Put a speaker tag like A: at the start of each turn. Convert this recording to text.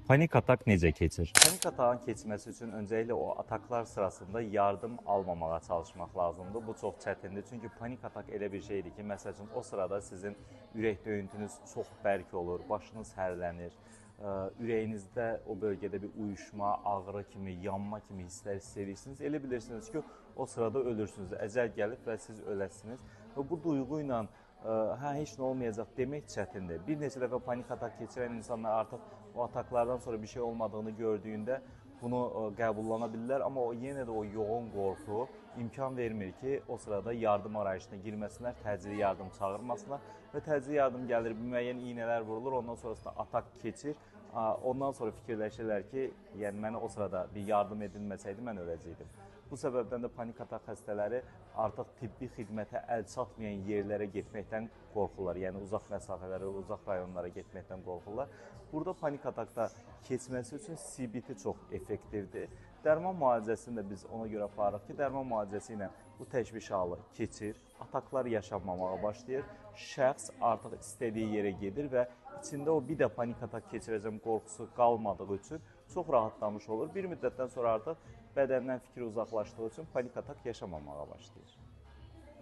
A: Panik atak necə keçir? Panik atağın keçməsi üçün öncəliklə o ataklar sırasında yardım almamağa çalışmaq lazımdır. Bu çox çətindir. Çünki panik atak elə bir şeydir ki, məsəl üçün o sırada sizin ürək döyüntünüz çox bərk olur, başınız hərlənir, ürəyinizdə o bölgədə bir uyuşma, ağrı kimi, yanma kimi hisslər hiss edirsiniz. Elə bilirsiniz ki, o sırada ölürsünüz, əcəl gəlib və siz öləsiniz. Və bu duyğu ilə hə, heç nə olmayacaq demək çətindir. Bir neçə dəfə panik atak keçirən insanlar artıq o ataklardan sonra bir şey olmadığını gördüyündə bunu qəbullana bilirlər, amma yenə də o yoğun qorxu imkan vermir ki, o sırada yardım arayışına girməsinlər, təcili yardım çağırmasınlar və təcili yardım gəlir, müəyyən iynələr vurulur, ondan sonrasında atak keçir. Ondan sonra fikirləşirlər ki, yəni mənə o sırada bir yardım edilməsəydi mən öləcəkdim. Bu səbəbdən də panik atak xəstələri artıq tibbi xidmətə əl çatmayan yerlərə getməkdən qorxurlar. Yəni uzaq məsafələrə, uzaq rayonlara getməkdən qorxurlar. Burada panik atakda keçməsi üçün CBT çox effektivdir. Dərman müalicəsini də biz ona görə aparırıq ki, dərman müalicəsi ilə bu təşviş halı keçir, ataklar yaşanmamağa başlayır, şəxs artıq istədiyi yerə gedir və içində o bir də panik atak keçirəcəm qorxusu qalmadığı üçün çox rahatlamış olur. Bir müddətdən sonra artıq bədəndən fikir uzaqlaşdığı üçün panik atak yaşamamağa başlayır.